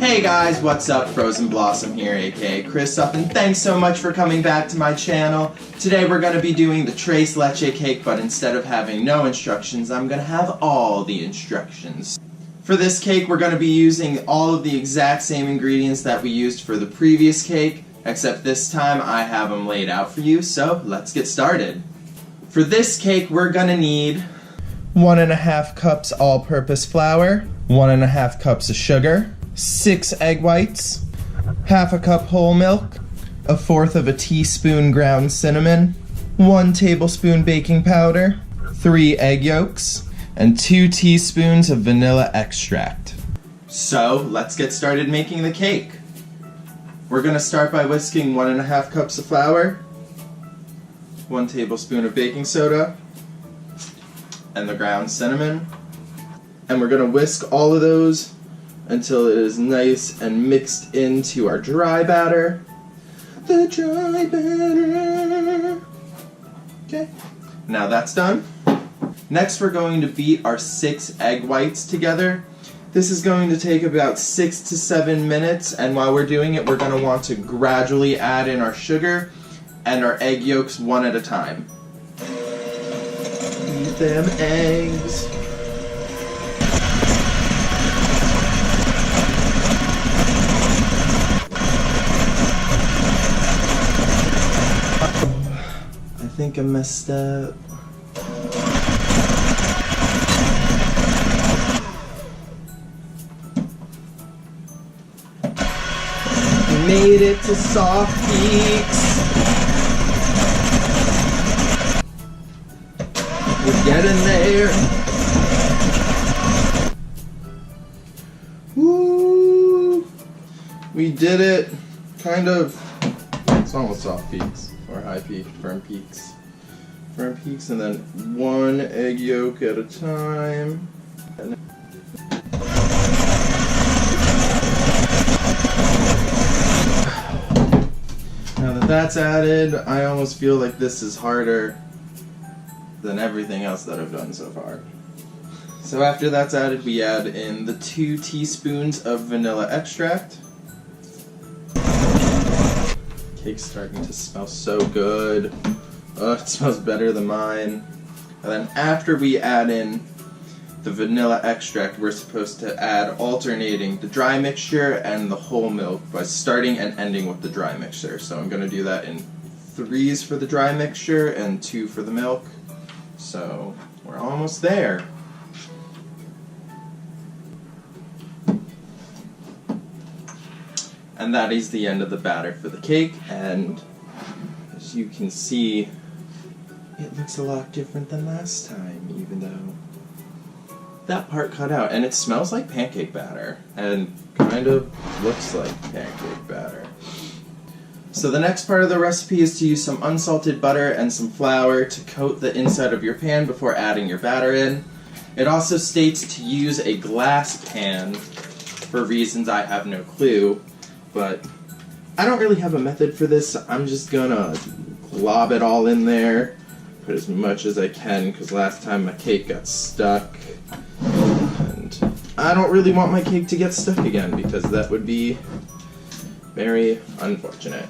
Hey guys, what's up? FrozenBlossom here, aka Chris Up, and thanks so much for coming back to my channel. Today we're going to be doing the Tres Leche Cake, but instead of having no instructions, I'm going to have all the instructions. For this cake, we're going to be using all of the exact same ingredients that we used for the previous cake, except this time I have them laid out for you, so let's get started. For this cake, we're going to need 1.5 cups all-purpose flour, 1.5 cups of sugar, 6 egg whites, half a cup whole milk, 1/4 teaspoon ground cinnamon, 1 tablespoon baking powder, 3 egg yolks, and 2 teaspoons of vanilla extract. So, let's get started making the cake. We're going to start by whisking 1.5 cups of flour, 1 tablespoon of baking soda, and the ground cinnamon. And we're going to whisk all of those until it is nice and mixed into our dry batter. The dry batter. Okay, now that's done. Next we're going to beat our 6 egg whites together. This is going to take about 6 to 7 minutes, and while we're doing it, we're going to want to gradually add in our sugar and our egg yolks one at a time. Beat them eggs. I think I messed up. We made it to soft peaks. We're getting there. Woo! We did it. Kind of. It's almost soft peaks. Or high peak, firm peaks. Firm peaks, and then 1 egg yolk at a time. Now that that's added, I almost feel like this is harder than everything else that I've done so far. So after that's added, we add in the 2 teaspoons of vanilla extract. Cake's starting to smell so good. It smells better than mine. And then after we add in the vanilla extract, we're supposed to add alternating the dry mixture and the whole milk by starting and ending with the dry mixture. So I'm going to do that in 3s for the dry mixture and 2 for the milk. So we're almost there. And that is the end of the batter for the cake, and as you can see, it looks a lot different than last time, even though that part cut out, and it smells like pancake batter, and kind of looks like pancake batter. So the next part of the recipe is to use some unsalted butter and some flour to coat the inside of your pan before adding your batter in. It also states to use a glass pan for reasons I have no clue. But I don't really have a method for this. I'm just gonna glob it all in there, put as much as I can, because last time my cake got stuck. And I don't really want my cake to get stuck again, because that would be very unfortunate.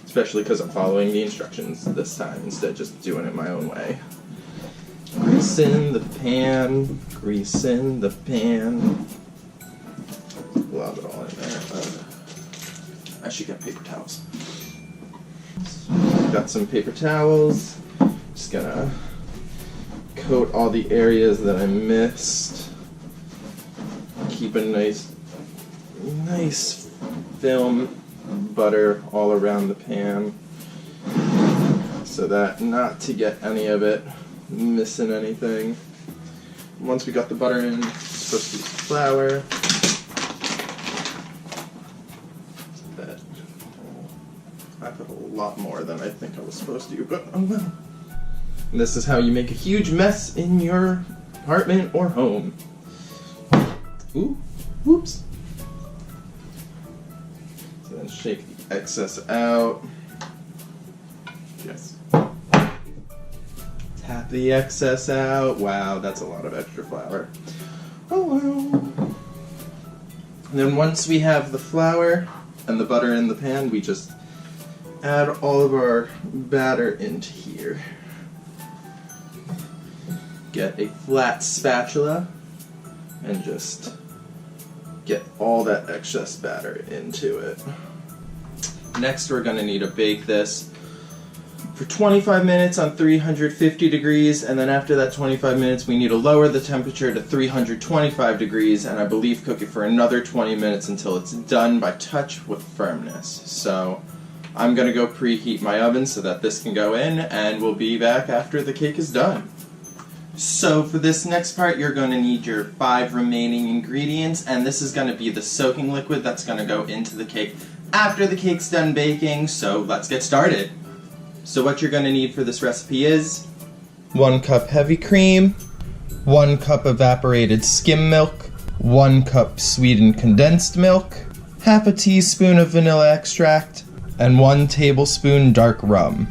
Especially because I'm following the instructions this time, instead of just doing it my own way. Grease in the pan, grease in the pan. Glob it all in there. I should get paper towels. So, got some paper towels. Just gonna coat all the areas that I missed. Keep a nice film butter all around the pan, so that not to get any of it missing anything. Once we got the butter in, it's supposed to use flour. I put a lot more than I think I was supposed to, but oh well. And this is how you make a huge mess in your apartment or home. Ooh, whoops. So then shake the excess out. Yes. Tap the excess out. Wow, that's a lot of extra flour. Oh well. And then once we have the flour and the butter in the pan, we just add all of our batter into here. Get a flat spatula and just get all that excess batter into it. Next, we're going to need to bake this for 25 minutes on 350 degrees, and then after that 25 minutes we need to lower the temperature to 325 degrees, and I believe cook it for another 20 minutes until it's done by touch with firmness. So I'm going to go preheat my oven so that this can go in, and we'll be back after the cake is done. So for this next part, you're going to need your 5 remaining ingredients, and this is going to be the soaking liquid that's going to go into the cake after the cake's done baking. So let's get started. So what you're going to need for this recipe is 1 cup heavy cream, 1 cup evaporated skim milk, 1 cup sweetened condensed milk, half a teaspoon of vanilla extract, and 1 tablespoon dark rum.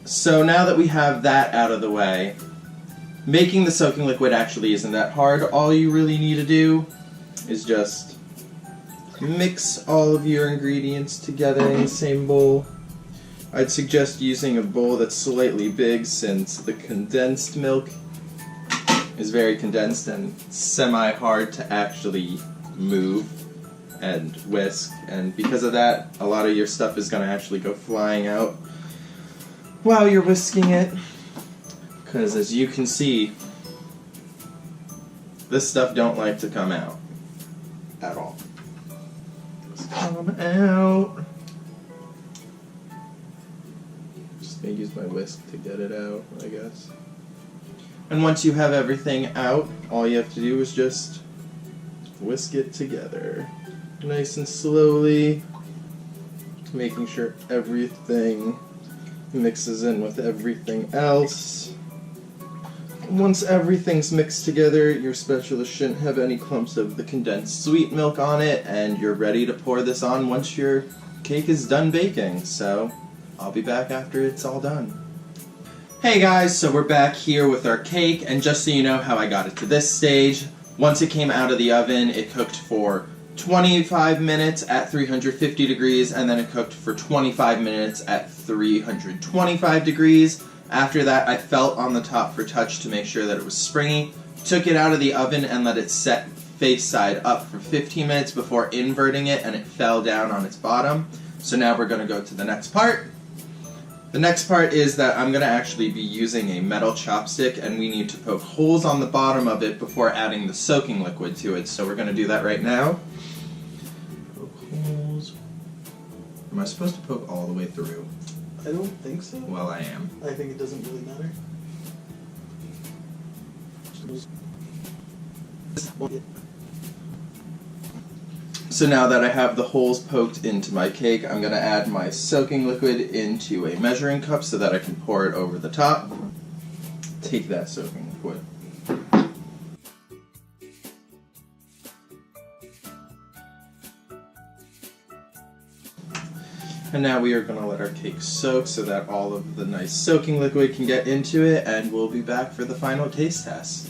So now that we have that out of the way, making the soaking liquid actually isn't that hard. All you really need to do is just mix all of your ingredients together in the same bowl. I'd suggest using a bowl that's slightly big since the condensed milk is very condensed and semi-hard to actually move and whisk, and because of that, a lot of your stuff is going to actually go flying out while you're whisking it, because as you can see, this stuff don't like to come out at all. Just come out. I use my whisk to get it out, I guess. And once you have everything out, all you have to do is just whisk it together. Nice and slowly, making sure everything mixes in with everything else. Once everything's mixed together, your spatula shouldn't have any clumps of the condensed sweet milk on it, and you're ready to pour this on once your cake is done baking. So I'll be back after it's all done. Hey guys, so we're back here with our cake, and just so you know how I got it to this stage, once it came out of the oven, it cooked for 25 minutes at 350 degrees, and then it cooked for 25 minutes at 325 degrees. After that, I felt on the top for touch to make sure that it was springy, took it out of the oven and let it set face side up for 15 minutes before inverting it, and it fell down on its bottom. So now we're going to go to the next part. The next part is that I'm going to actually be using a metal chopstick, and we need to poke holes on the bottom of it before adding the soaking liquid to it. So we're going to do that right now. Poke holes. Am I supposed to poke all the way through? I don't think so. Well, I am. I think it doesn't really matter. So now that I have the holes poked into my cake, I'm going to add my soaking liquid into a measuring cup so that I can pour it over the top. Take that soaking liquid. And now we are going to let our cake soak so that all of the nice soaking liquid can get into it, and we'll be back for the final taste test.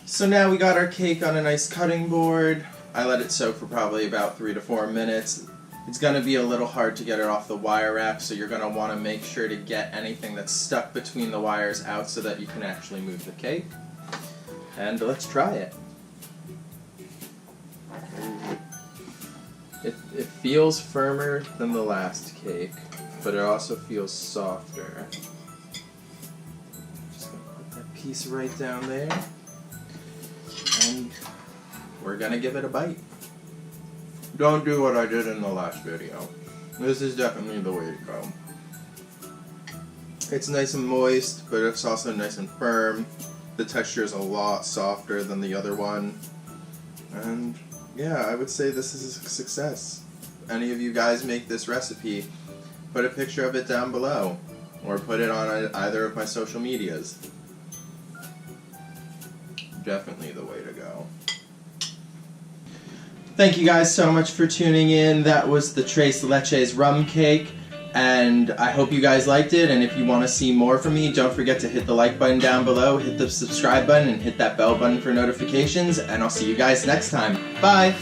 So now we got our cake on a nice cutting board. I let it soak for probably about 3 to 4 minutes. It's going to be a little hard to get it off the wire rack, so you're going to want to make sure to get anything that's stuck between the wires out so that you can actually move the cake. And let's try it. It feels firmer than the last cake, but it also feels softer. Just going to put that piece right down there. And we're gonna give it a bite. Don't do what I did in the last video. This is definitely the way to go. It's nice and moist, but it's also nice and firm. The texture is a lot softer than the other one. And yeah, I would say this is a success. If any of you guys make this recipe, put a picture of it down below, or put it on either of my social medias. Definitely the way to go. Thank you guys so much for tuning in. That was the Leches Rum Cake. And I hope you guys liked it, and if you want to see more from me, don't forget to hit the like button down below, hit the subscribe button, and hit that bell button for notifications, and I'll see you guys next time. Bye!